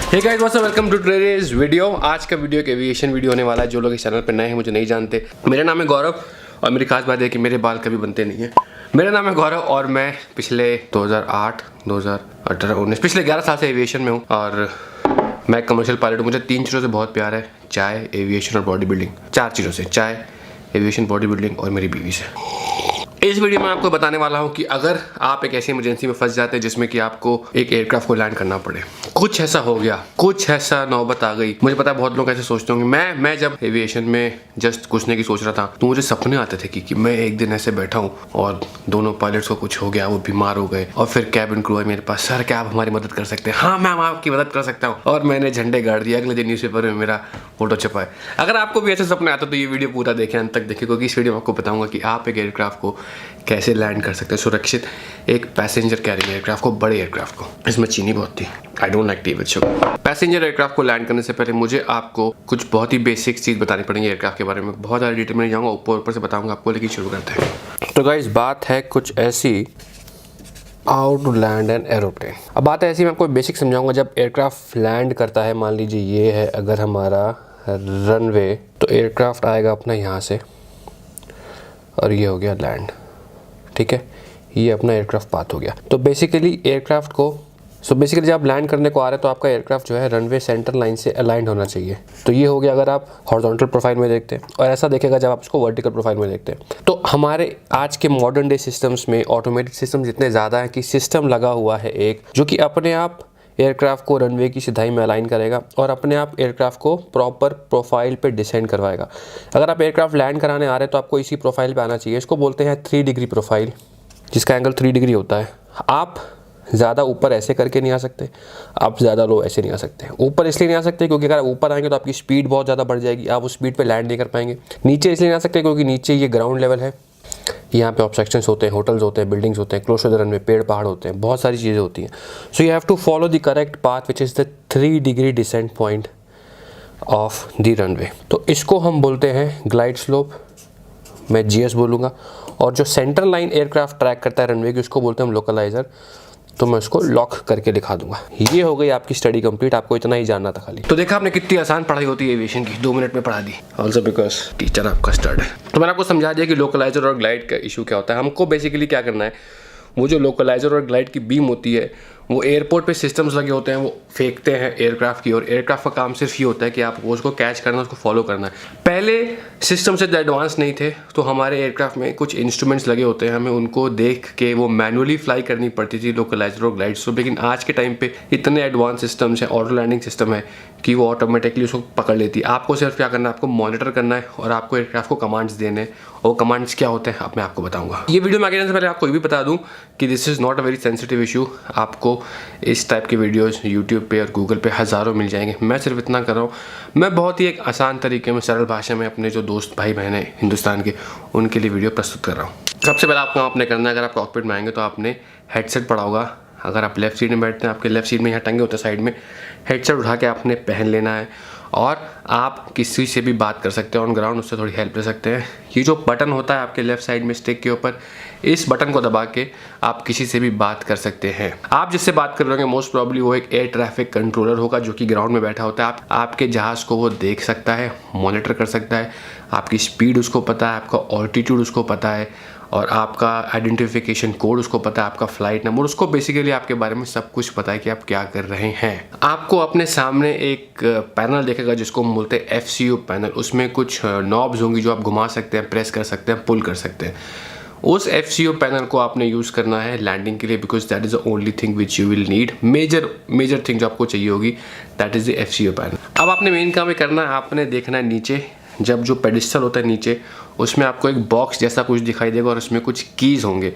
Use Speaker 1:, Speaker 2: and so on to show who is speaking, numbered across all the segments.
Speaker 1: Hey guys what's up, welcome to today's video. आज का video एक एविएशन वीडियो होने वाला है। जो लोग इस चैनल पर नए हैं, मुझे नहीं जानते, मेरा नाम है गौरव और मेरी खास बात है कि मेरे बाल कभी बनते नहीं है। मेरा नाम है गौरव और मैं पिछले 2008, 2018, 19 पिछले 11 साल से एविएशन में हूँ और मैं कमर्शियल पायलट हूँ। मुझे 3 चीज़ों से बहुत प्यार है, चाय, एविएशन और बॉडी बिल्डिंग। 4 चीज़ों से, चाय, एविएशन, बॉडी बिल्डिंग और मेरी बीवी से। इस वीडियो में आपको बताने वाला हूं कि अगर आप एक ऐसी इमरजेंसी में फंस जाते हैं जिसमें कि आपको एक एयरक्राफ्ट को लैंड करना पड़े, कुछ ऐसा हो गया, कुछ ऐसा नौबत आ गई। मुझे पता है बहुत लोग ऐसे सोचते होंगे। मैं जब एविएशन में जस्ट घुसने की सोच रहा था तो मुझे सपने आते थे कि मैं एक दिन ऐसे बैठा हूं और दोनों पायलट्स को कुछ हो गया, वो बीमार हो गए और फिर कैबिन क्रू है मेरे पास, सर क्या आप हमारी मदद कर सकते हैं? हाँ, मैं आपकी मदद कर सकता हूँ। और मैंने झंडे गाड़ दिए, अगले दिन न्यूज़पेपर में मेरा फोटो छपा है। अगर आपको भी ऐसे सपने आते तो ये वीडियो पूरा देखें, अंत तक देखें, क्योंकि इस वीडियो में आपको बताऊंगा कि आप एक एयरक्राफ्ट को कैसे लैंड कर सकते हैं सुरक्षित, एक पैसेंजर कैरिंग एयरक्राफ्ट को, बड़े एयरक्राफ्ट को। इसमें चीनी बहुत थी, I don't like T with sugar. Passenger aircraft को लैंड करने से पहले मुझे आपको कुछ बहुत ही बेसिक चीज़ बतानी पड़ेंगी एयरक्राफ्ट के बारे में। बहुत ज़्यादा डिटेल में नहीं जाऊँगा, ऊपर से बताऊँगा आपको, लेकिन शुरू करते हैं। तो गाइस, बात है कुछ ऐसी, how to land an aeroplane. अब बात है ऐसी, मैं आपको बेसिक समझाऊंगा। जब एयरक्राफ्ट लैंड करता है, मान लीजिए ये है अगर हमारा रनवे, तो एयरक्राफ्ट आएगा अपना यहाँ से और ये हो गया लैंड, ठीक है। ये अपना एयरक्राफ्ट पाथ हो गया। तो बेसिकली एयरक्राफ्ट को जब आप लैंड करने को आ रहे हैं तो आपका एयरक्राफ्ट जो है रनवे सेंटर लाइन से अलाइंड होना चाहिए। तो ये हो गया अगर आप हॉरिजॉन्टल प्रोफाइल में देखते हैं, और ऐसा देखेगा जब आप इसको वर्टिकल प्रोफाइल में देखते हैं। तो हमारे आज के मॉडर्न डे सिस्टम्स में ऑटोमेटेड सिस्टम इतने ज़्यादा है कि सिस्टम लगा हुआ है एक, जो कि अपने आप एयरक्राफ्ट को रनवे की सिधाई में अलाइन करेगा और अपने आप एयरक्राफ्ट को प्रॉपर प्रोफाइल पे डिसेंड करवाएगा। अगर आप एयरक्राफ्ट लैंड कराने आ रहे हैं तो आपको इसी प्रोफाइल पे आना चाहिए। इसको बोलते हैं 3 डिग्री प्रोफाइल, जिसका एंगल 3 डिग्री होता है। आप ज़्यादा ऊपर ऐसे करके नहीं आ सकते, आप ज़्यादा लो ऐसे नहीं आ सकते। ऊपर इसलिए नहीं आ सकते क्योंकि अगर आप ऊपर आएंगे तो आपकी स्पीड बहुत ज़्यादा बढ़ जाएगी, आप उस स्पीड पे लैंड नहीं कर पाएंगे। नीचे इसलिए नहीं आ सकते क्योंकि नीचे ये ग्राउंड लेवल है, यहाँ पे ऑब्स्ट्रक्शंस होते हैं, होटल्स होते हैं, बिल्डिंग्स होते हैं, क्लोज टू द रनवे, पेड़ पहाड़ होते हैं, बहुत सारी चीज़ें होती हैं। So you have to follow the correct path which is the 3 degree descent point of the runway. तो इसको हम बोलते हैं ग्लाइड स्लोप, मैं जीएस बोलूँगा। और जो सेंटर लाइन एयरक्राफ्ट ट्रैक करता है रनवे की, उसको बोलते हैं हम लोकलाइजर। तो मैं उसको लॉक करके दिखा दूंगा। ये हो गई आपकी स्टडी कंप्लीट, आपको इतना ही जानना था खाली। तो देखा आपने कितनी आसान पढ़ाई होती है एविएशन की, 2 मिनट में पढ़ा दी। ऑल्सो बिकॉज टीचर आपका स्टड है। तो मैंने आपको समझा दिया कि लोकलाइजर और ग्लाइड का इशू क्या होता है। हमको बेसिकली क्या करना है, वो जो लोकलाइजर और ग्लाइड की बीम होती है, वो एयरपोर्ट पे सिस्टम्स लगे होते हैं, वो फेंकते हैं एयरक्राफ्ट की, और एयरक्राफ्ट का काम सिर्फ ये होता है कि आपको उसको कैच करना, उसको फॉलो करना है। पहले सिस्टम से एडवांस नहीं थे तो हमारे एयरक्राफ्ट में कुछ इंस्ट्रूमेंट्स लगे होते हैं, हमें उनको देख के वो मैनुअली फ्लाई करनी पड़ती थी, लोकलाइजर और ग्लाइड स्लोप। लेकिन आज के टाइम पे इतने एडवांस सिस्टम्स हैं, ऑटो लैंडिंग सिस्टम है कि वो ऑटोमेटिकली उसको पकड़ लेती है। आपको सिर्फ क्या करना है, आपको मॉनिटर करना है और आपको एयरक्राफ्ट को कमांड्स देने हैं। और कमांड्स क्या होते हैं अब मैं आपको बताऊंगा। ये वीडियो में आगे जाने से पहले आपको ये भी बता दूं कि this is not a very sensitive issue. आपको इस टाइप के वीडियोस यूट्यूब पे और गूगल पे हज़ारों मिल जाएंगे। मैं सिर्फ इतना कर रहा हूँ, मैं बहुत ही एक आसान तरीके में, सरल भाषा में अपने जो दोस्त भाई बहन हैं हिंदुस्तान के, उनके लिए वीडियो प्रस्तुत कर रहा हूँ। सबसे पहले आपको आपने करना है, अगर आप कॉकपिट में आएंगे तो आपने हेडसेट पड़ा होगा। अगर आप लेफ्ट सीट में बैठते हैं, आपके लेफ्ट सीट में यहाँ टंगे होते हैं साइड में, हेडसेट उठा के आपने पहन लेना है और आप किसी से भी बात कर सकते हैं ऑन ग्राउंड, उससे थोड़ी हेल्प ले सकते हैं। ये जो बटन होता है आपके लेफ्ट साइड में स्टिक के ऊपर, इस बटन को दबा के आप किसी से भी बात कर सकते हैं। आप जिससे बात कर रहे होंगे मोस्ट प्रॉब्ली वो एक एयर ट्रैफिक कंट्रोलर होगा जो कि ग्राउंड में बैठा होता है। आपके जहाज़ को वो देख सकता है, मॉनिटर कर सकता है, आपकी स्पीड उसको पता है, आपका ऑल्टीट्यूड उसको पता है और आपका आइडेंटिफिकेशन कोड उसको पता है, आपका फ्लाइट नंबर, उसको बेसिकली आपके बारे में सब कुछ पता है कि आप क्या कर रहे हैं। आपको अपने सामने एक पैनल देखेगा जिसको हम बोलते हैं FCU पैनल। उसमें कुछ नॉब्स होंगी जो आप घुमा सकते हैं, प्रेस कर सकते हैं, पुल कर सकते हैं। उस FCU पैनल को आपने यूज़ करना है लैंडिंग के लिए, because that is the only thing which you will need. Major thing जो आपको चाहिए होगी, that is the FCU panel. अब आपने मेन काम ये करना है, आपने देखना है नीचे, जब जो पेडिस्टल होता है नीचे, उसमें आपको एक बॉक्स जैसा कुछ दिखाई देगा और उसमें कुछ कीज़ होंगे।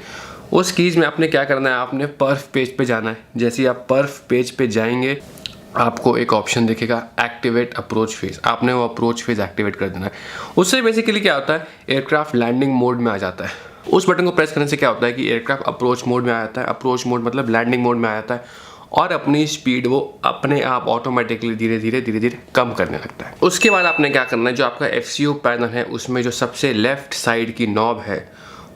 Speaker 1: उस कीज़ में आपने क्या करना है, आपने पर्फ पेज पे जाना है। जैसे ही आप पर्फ पेज पे जाएंगे, आपको एक ऑप्शन दिखेगा एक्टिवेट अप्रोच फेज। आपने वो अप्रोच फेज एक्टिवेट कर देना है। उससे बेसिकली क्या होता है, एयरक्राफ्ट लैंडिंग मोड में आ जाता है। उस बटन को प्रेस करने से क्या होता है कि एयरक्राफ्ट अप्रोच मोड में आ जाता है। अप्रोच मोड मतलब लैंडिंग मोड में आ जाता है और अपनी स्पीड वो अपने आप ऑटोमेटिकली धीरे धीरे कम करने लगता है। उसके बाद आपने क्या करना है, जो आपका FCU पैनल है उसमें जो सबसे लेफ्ट साइड की नॉब है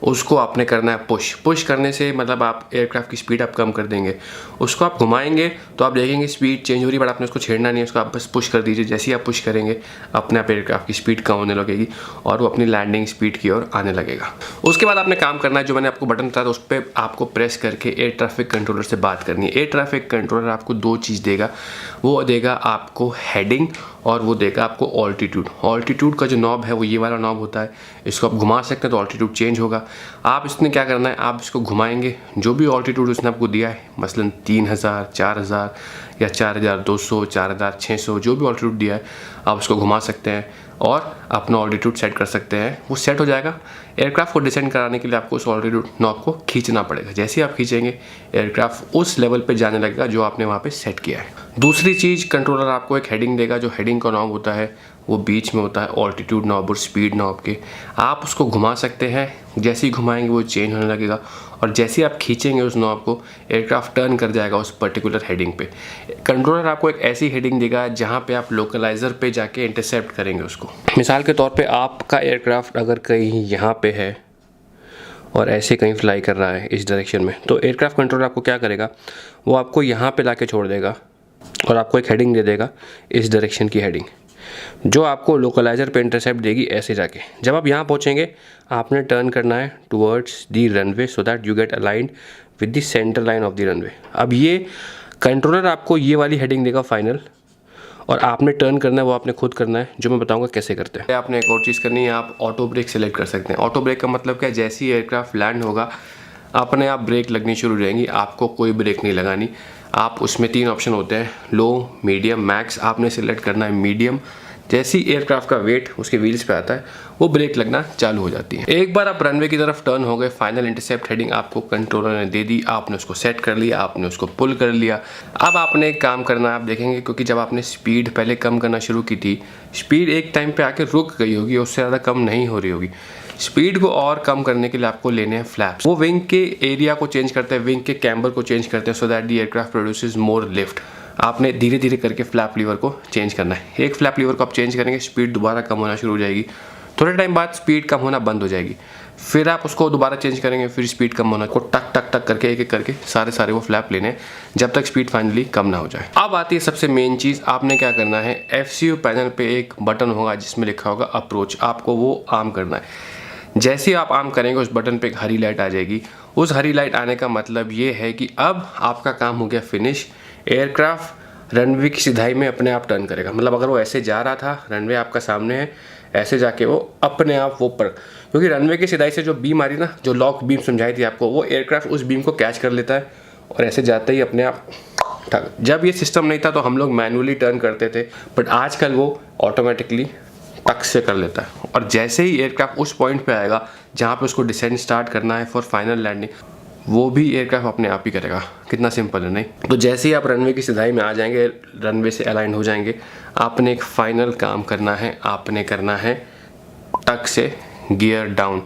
Speaker 1: उसको आपने करना है पुश। पुश करने से मतलब आप एयरक्राफ्ट की स्पीड आप कम कर देंगे। उसको आप घुमाएंगे तो आप देखेंगे स्पीड चेंज हो रही है, बट आपने उसको छेड़ना नहीं है, उसको आप बस पुश कर दीजिए। जैसे ही आप पुश करेंगे अपने आप एयरक्राफ्ट की स्पीड कम होने लगेगी और वो अपनी लैंडिंग स्पीड की ओर आने लगेगा। उसके बाद आपने काम करना है, जो मैंने आपको बटन बताया था उस पर आपको प्रेस करके एयर ट्रैफिक कंट्रोलर से बात करनी है। एयर ट्रैफिक कंट्रोलर आपको दो चीज़ देगा, वो देगा आपको हेडिंग और वो देगा आपको ऑल्टीट्यूड। ऑल्टीट्यूड का जो नॉब है वो ये वाला नॉब होता है, इसको आप घुमा सकते हैं तो ऑल्टीट्यूड चेंज होगा। आप इसमें क्या करना है, आप इसको घुमाएंगे, जो भी ऑल्टीट्यूड उसने आपको दिया है, मसलन 3000, 4000 या 4200, 4600, जो भी ऑल्टीट्यूड दिया है आप उसको घुमा सकते हैं और अपना ऑल्टीट्यूड सेट कर सकते हैं। वो सेट हो जाएगा। एयरक्राफ्ट को डिसेंड कराने के लिए आपको उस ऑल्टीट्यूड नॉब को खींचना पड़ेगा। जैसे ही आप खींचेंगे एयरक्राफ्ट उस लेवल पे जाने लगेगा जो आपने वहाँ पे सेट किया है। दूसरी चीज़, कंट्रोलर आपको एक हेडिंग देगा, जो हेडिंग का नॉब होता है वो बीच में होता है ऑल्टीट्यूड नॉब और स्पीड नॉब के। आप उसको घुमा सकते हैं, जैसे ही घुमाएंगे वो चेंज होने लगेगा और जैसे ही आप खींचेंगे उस नॉब को एयरक्राफ्ट टर्न कर जाएगा उस पर्टिकुलर हेडिंग पे। कंट्रोलर आपको एक ऐसी हेडिंग देगा जहाँ पे आप लोकलाइजर पे जाके इंटरसेप्ट करेंगे उसको। मिसाल के तौर पे आपका एयरक्राफ्ट अगर कहीं यहाँ पे है और ऐसे कहीं फ्लाई कर रहा है इस डायरेक्शन में, तो एयरक्राफ्ट कंट्रोलर आपको क्या करेगा, वो आपको यहाँ पे लाके छोड़ देगा और आपको एक हेडिंग दे देगा, इस डायरेक्शन की हेडिंग, जो आपको लोकलाइजर पे इंटरसेप्ट देगी ऐसे जाके। जब आप यहाँ पहुँचेंगे आपने टर्न करना है towards the runway so that you get aligned with the centre line of the runway. अब ये कंट्रोलर आपको ये वाली हेडिंग देगा फाइनल, और आपने टर्न करना है वो आपने खुद करना है, जो मैं बताऊंगा कैसे करते हैं। आपने एक और चीज़ करनी है, आप ऑटो ब्रेक सेलेक्ट कर सकते हैं। ऑटो ब्रेक का मतलब क्या है, जैसे ही एयरक्राफ्ट लैंड होगा अपने आप ब्रेक लगनी शुरू हो जाएंगी, आपको कोई ब्रेक नहीं लगानी। आप उसमें 3 ऑप्शन होते हैं, लो, मीडियम, मैक्स। आपने सेलेक्ट करना है मीडियम। जैसे ही एयरक्राफ्ट का वेट उसके व्हील्स पे आता है वो ब्रेक लगना चालू हो जाती है। एक बार आप रनवे की तरफ टर्न हो गए, फाइनल इंटरसेप्ट हेडिंग आपको कंट्रोलर ने दे दी, आपने उसको सेट कर लिया, आपने उसको पुल कर लिया। अब आपने एक काम करना है, आप देखेंगे क्योंकि जब आपने स्पीड पहले कम करना शुरू की थी, स्पीड एक टाइम पे आके रुक गई होगी, उससे ज़्यादा कम नहीं हो रही होगी। स्पीड को और कम करने के लिए आपको लेने हैं फ्लैप्स। वो विंग के एरिया को चेंज करते हैं, विंग के कैम्बर को चेंज करते हैं, so that the aircraft produces more lift. आपने धीरे धीरे करके फ्लैप लीवर को चेंज करना है। एक फ्लैप लीवर को आप चेंज करेंगे, स्पीड दोबारा कम होना शुरू हो जाएगी। थोड़े टाइम बाद स्पीड कम होना बंद हो जाएगी, फिर आप उसको दोबारा चेंज करेंगे, फिर स्पीड कम होना को टक टक टक करके एक एक करके सारे वो फ्लैप लेने जब तक स्पीड फाइनली कम ना हो जाए। अब आती है सबसे मेन चीज़, आपने क्या करना है, FCU पैनल पे एक बटन होगा जिसमें लिखा होगा अप्रोच, आपको वो आर्म करना है। जैसे ही आप आर्म करेंगे उस बटन पे एक हरी लाइट आ जाएगी। उस हरी लाइट आने का मतलब ये है कि अब आपका काम हो गया फिनिश। एयरक्राफ्ट रनवे की सिधाई में अपने आप टर्न करेगा। मतलब अगर वो ऐसे जा रहा था, रनवे आपका सामने है, ऐसे जाके वो अपने आप वो पर, क्योंकि रनवे की सिधाई से जो बीम आ रही ना, जो लॉक बीम समझाई थी आपको, वो एयरक्राफ्ट उस बीम को कैच कर लेता है और ऐसे जाते ही अपने आप ठग। जब ये सिस्टम नहीं था तो हम लोग मैनुअली टर्न करते थे, बट आजकल वो ऑटोमेटिकली टक से कर लेता है। और जैसे ही एयरक्राफ्ट उस पॉइंट पे आएगा जहाँ पे उसको डिसेंड स्टार्ट करना है फॉर फाइनल लैंडिंग, वो भी एयरक्राफ्ट अपने आप ही करेगा। कितना सिंपल है नहीं? तो जैसे ही आप रनवे की सिधाई में आ जाएंगे, रनवे से अलाइन हो जाएंगे, आपने एक फाइनल काम करना है, आपने करना है टक से गियर डाउन।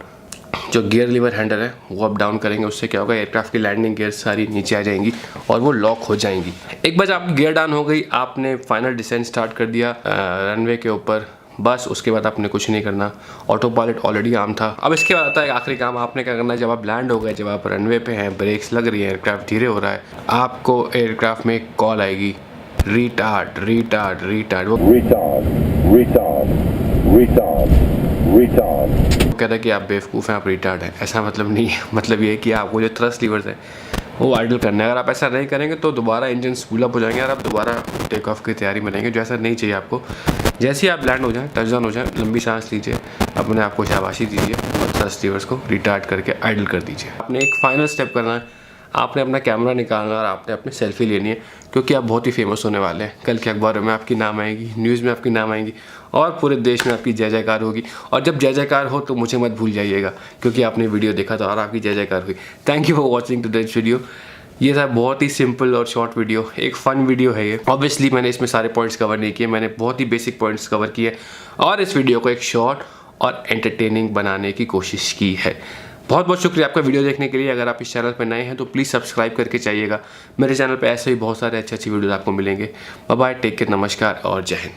Speaker 1: जो गियर लीवर हैंडल है वो आप डाउन करेंगे, उससे क्या होगा, एयरक्राफ्ट की लैंडिंग गियर सारी नीचे आ जाएंगी और वो लॉक हो जाएंगी। एक बार आपकी गियर डाउन हो गई, आपने फाइनल डिसेंड स्टार्ट कर दिया रनवे के ऊपर, बस उसके बाद आपने कुछ नहीं करना। ऑटो पायलट ऑलरेडी आम था। अब इसके बाद आता है आखिरी काम, आपने क्या करना है, जब आप लैंड हो गए, जब आप रनवे पे हैं, ब्रेक्स लग रही है, एयरक्राफ्ट धीरे हो रहा है, आपको एयरक्राफ्ट में एक कॉल आएगी, रिटार्ड रिटार्ड रिटार्ड। वो कहता है कि आप बेवकूफ़ हैं, आप रिटार्ड हैं। ऐसा मतलब नहीं है, मतलब ये है कि आपको जो थ्रस्ट लीवर्स है वो आइडल करना है। अगर आप ऐसा नहीं करेंगे तो दोबारा इंजन स्पूल अप हो जाएंगे और आप दोबारा टेक ऑफ की तैयारी में रहेंगे, जो ऐसा नहीं चाहिए आपको। जैसे ही आप लैंड हो जाएं, टचडाउन हो जाएं, लंबी सांस लीजिए, अपने आप को शाबाशी दीजिए और थ्रस्ट लीवर्स को रिटार्ड करके आइडल कर दीजिए। आपने एक फाइनल स्टेप करना है, आपने अपना कैमरा निकालना और आपने अपनी सेल्फी लेनी है, क्योंकि आप बहुत ही फेमस होने वाले हैं। कल के अखबारों में आपकी नाम आएगी, न्यूज़ में आपकी नाम आएगी और पूरे देश में आपकी जय जयकार होगी। और जब जय जयकार हो तो मुझे मत भूल जाइएगा, क्योंकि आपने वीडियो देखा था और आपकी जय जयकार हुई। Thank you for watching today's video. ये था बहुत ही सिंपल और शॉर्ट वीडियो, एक फ़न वीडियो है ये। ऑब्वियसली मैंने इसमें सारे पॉइंट्स कवर नहीं किए, मैंने बहुत ही बेसिक पॉइंट्स कवर किए और इस वीडियो को एक शॉर्ट और एंटरटेनिंग बनाने की कोशिश की है। बहुत बहुत शुक्रिया आपका वीडियो देखने के लिए। अगर आप इस चैनल पर नए हैं तो प्लीज़ सब्सक्राइब करके जाइएगा। मेरे चैनल पर ऐसे ही बहुत सारे अच्छे वीडियोज़ आपको मिलेंगे। बाय बाय, टेक केयर, नमस्कार और जय हिंद।